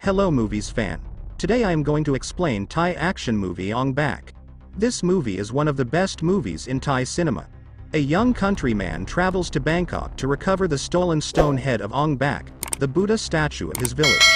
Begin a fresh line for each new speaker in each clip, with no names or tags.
Hello movies fan. Today I am going to explain Thai action movie Ong-Bak. This movie is one of the best movies in Thai cinema. A young countryman travels to Bangkok to recover the stolen stone head of Ong-Bak, the Buddha statue of his village.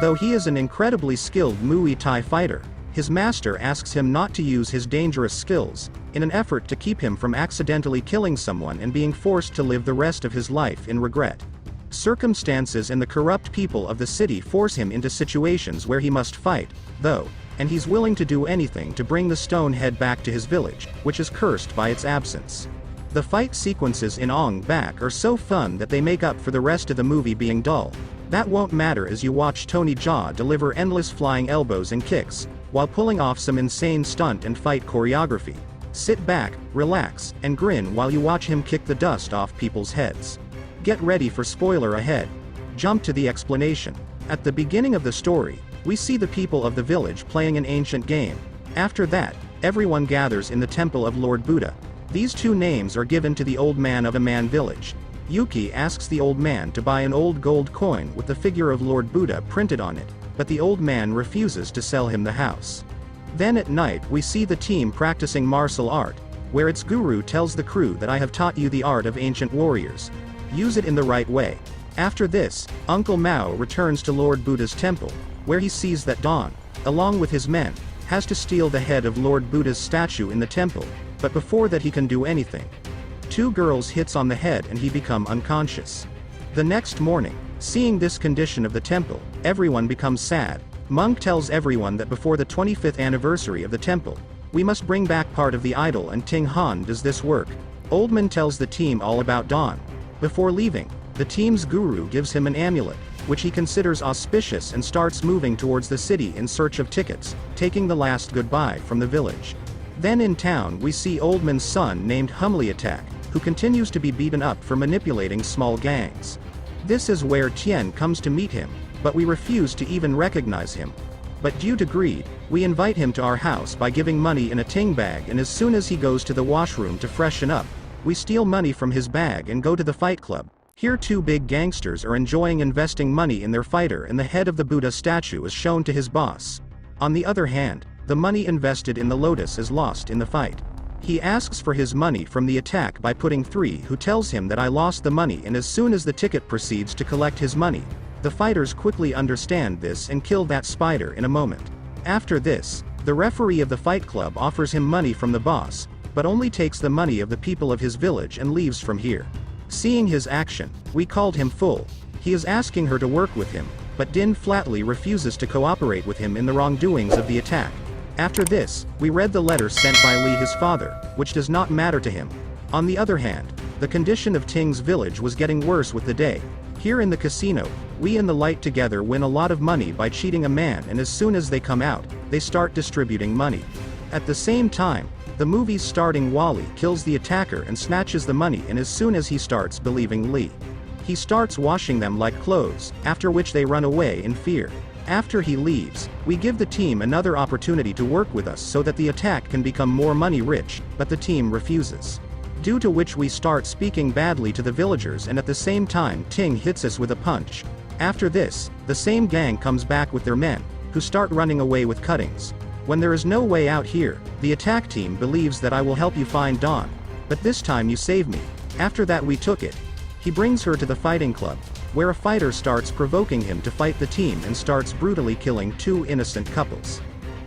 Though he is an incredibly skilled Muay Thai fighter, his master asks him not to use his dangerous skills, in an effort to keep him from accidentally killing someone and being forced to live the rest of his life in regret. Circumstances and the corrupt people of the city force him into situations where he must fight, though, and he's willing to do anything to bring the stone head back to his village, which is cursed by its absence. The fight sequences in Ong-Bak are so fun that they make up for the rest of the movie being dull. That won't matter as you watch Tony Jaa deliver endless flying elbows and kicks, while pulling off some insane stunt and fight choreography. Sit back, relax, and grin while you watch him kick the dust off people's heads. Get ready for spoiler ahead. Jump to the explanation. At the beginning of the story, we see the people of the village playing an ancient game. After that, everyone gathers in the temple of Lord Buddha. These two names are given to the old man of a man village. Yuki asks the old man to buy an old gold coin with the figure of Lord Buddha printed on it, but the old man refuses to sell him the house. Then at night we see the team practicing martial art, where its guru tells the crew that I have taught you the art of ancient warriors. Use it in the right way. After this, Uncle Mao returns to Lord Buddha's temple, where he sees that Don, along with his men, has to steal the head of Lord Buddha's statue in the temple, but before that he can do anything. Two girls hits on the head and he become unconscious. The next morning, seeing this condition of the temple, everyone becomes sad. Monk tells everyone that before the 25th anniversary of the temple, we must bring back part of the idol, and Ting Han does this work. Oldman tells the team all about Don. Before leaving, the team's guru gives him an amulet, which he considers auspicious, and starts moving towards the city in search of tickets, taking the last goodbye from the village. Then in town we see Oldman's son named Humley Attack, who continues to be beaten up for manipulating small gangs. This is where Tien comes to meet him, but we refuse to even recognize him. But due to greed, we invite him to our house by giving money in a ting bag, and as soon as he goes to the washroom to freshen up, we steal money from his bag and go to the fight club. Here two big gangsters are enjoying investing money in their fighter, and the head of the Buddha statue is shown to his boss. On the other hand, the money invested in the lotus is lost in the fight. He asks for his money from the attack by putting 3, who tells him that I lost the money, and as soon as the ticket proceeds to collect his money, the fighters quickly understand this and kill that spider in a moment. After this, the referee of the fight club offers him money from the boss, but only takes the money of the people of his village and leaves from here. Seeing his action, we called him fool. He is asking her to work with him, but Din flatly refuses to cooperate with him in the wrongdoings of the attack. After this, we read the letter sent by Lee his father, which does not matter to him. On the other hand, the condition of Ting's village was getting worse with the day. Here in the casino, we and the light together win a lot of money by cheating a man, and as soon as they come out, they start distributing money. At the same time, the movie's starting Wally kills the attacker and snatches the money, and as soon as he starts believing Lee, he starts washing them like clothes, after which they run away in fear. After he leaves, we give the team another opportunity to work with us so that the attack can become more money rich, but the team refuses. Due to which we start speaking badly to the villagers, and at the same time Ting hits us with a punch. After this, the same gang comes back with their men, who start running away with cuttings. When there is no way out here, the attack team believes that I will help you find Dawn, but this time you save me. After that we took it. He brings her to the fighting club, where a fighter starts provoking him to fight the team and starts brutally killing 2 innocent couples.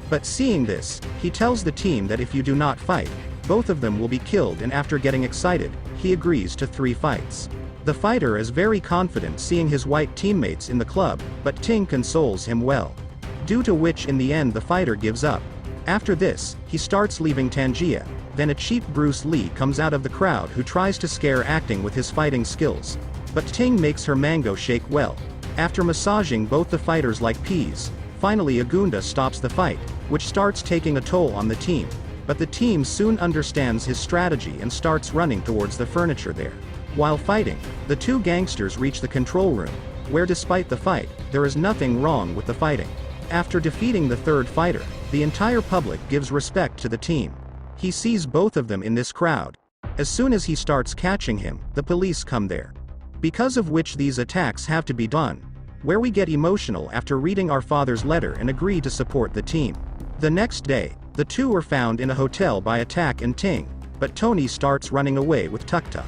But seeing this, he tells the team that if you do not fight, both of them will be killed, and after getting excited, he agrees to 3 fights. The fighter is very confident seeing his white teammates in the club, but Ting consoles him well. Due to which in the end the fighter gives up. After this, he starts leaving Tangia, then a cheap Bruce Lee comes out of the crowd who tries to scare acting with his fighting skills. But Ting makes her mango shake well. After massaging both the fighters like peas, finally Agunda stops the fight, which starts taking a toll on the team. But the team soon understands his strategy and starts running towards the furniture there. While fighting, the 2 gangsters reach the control room, where despite the fight, there is nothing wrong with the fighting. After defeating the 3rd fighter, the entire public gives respect to the team. He sees both of them in this crowd. As soon as he starts catching him, the police come there. Because of which these attacks have to be done. where we get emotional after reading our father's letter and agree to support the team. The next day, the two are found in a hotel by Attack and Ting, but Tony starts running away with Tuk Tuk.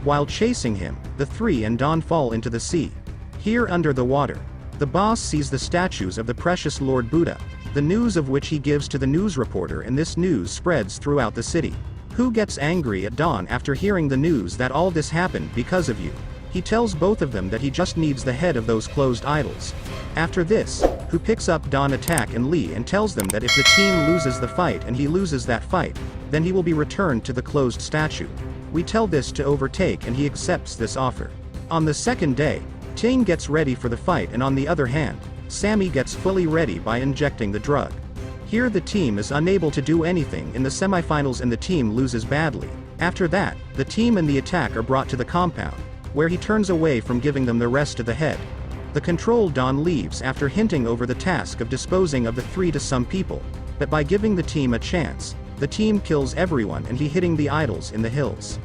While chasing him, the three and Don fall into the sea. Here under the water, the boss sees the statues of the precious Lord Buddha, the news of which he gives to the news reporter, and this news spreads throughout the city. Who gets angry at Don after hearing the news that all this happened because of you. He tells both of them that he just needs the head of those closed idols. After this, Who picks up Don, Attack and Lee and tells them that if the team loses the fight and he loses that fight, then he will be returned to the closed statue. We tell this to Overtake and he accepts this offer. On the second day, Ting gets ready for the fight, and on the other hand, Sammy gets fully ready by injecting the drug. Here the team is unable to do anything in the semifinals and the team loses badly. After that, the team and the Attack are brought to the compound, where he turns away from giving them the rest of the head. The controlled Don leaves after hinting over the task of disposing of the three to some people, but by giving the team a chance, the team kills everyone and he hitting the idols in the hills.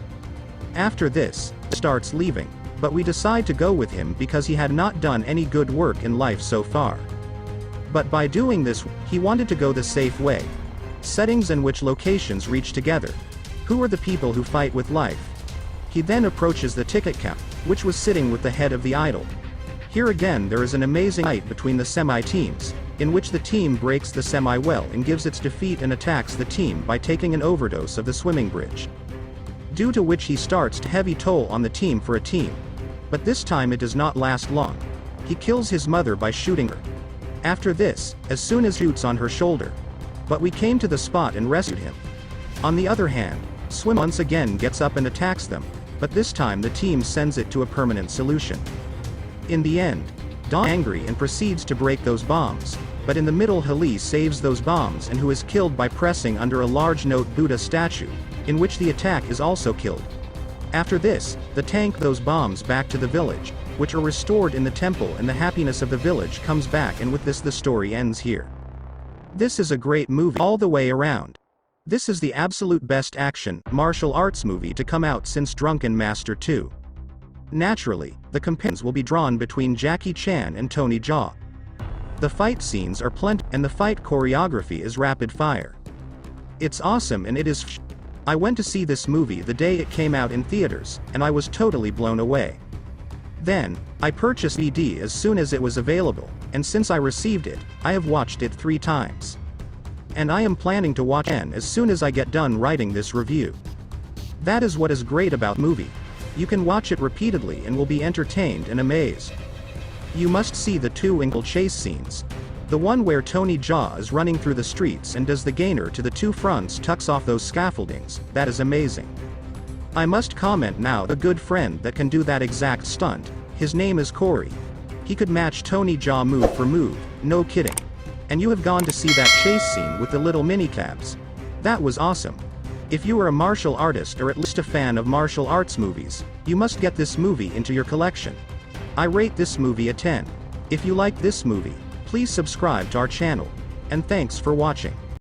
After this, starts leaving, but we decide to go with him because he had not done any good work in life so far. But by doing this, he wanted to go the safe way. Settings and which locations reach together. Who are the people who fight with life? He then approaches the ticket count, which was sitting with the head of the idol. Here again there is an amazing fight between the semi-teams, in which the team breaks the semi-well and gives its defeat and attacks the team by taking an overdose of the swimming bridge. Due to which he starts to heavy toll on the team for a team. But this time it does not last long. He kills his mother by shooting her. After this, as soon as shoots on her shoulder. But we came to the spot and rescued him. On the other hand, Swim once again gets up and attacks them, but this time the team sends it to a permanent solution. In the end, Don is angry and proceeds to break those bombs, but in the middle Hali saves those bombs and who is killed by pressing under a large note Buddha statue, in which the Attack is also killed. After this, the tank those bombs back to the village, which are restored in the temple, and the happiness of the village comes back, and with this the story ends here. This is a great movie all the way around. This is the absolute best action, martial arts movie to come out since Drunken Master 2. Naturally, the comparisons will be drawn between Jackie Chan and Tony Jaa. The fight scenes are plenty, and the fight choreography is rapid fire. It's awesome and it is I went to see this movie the day it came out in theaters, and I was totally blown away. Then, I purchased DVD as soon as it was available, and since I received it, I have watched it 3 times. And I am planning to watch it as soon as I get done writing this review. That is what is great about the movie. You can watch it repeatedly and will be entertained and amazed. You must see the 2 incredible chase scenes. The one where Tony Jaa is running through the streets and does the gainer to the 2 fronts tucks off those scaffoldings, that is amazing. I must comment now, a good friend that can do that exact stunt, his name is Corey. He could match Tony Jaa move for move, no kidding. And you have gone to see that chase scene with the little minicabs. That was awesome. If you are a martial artist or at least a fan of martial arts movies, you must get this movie into your collection. I rate this movie a 10. If you like this movie, please subscribe to our channel. And thanks for watching.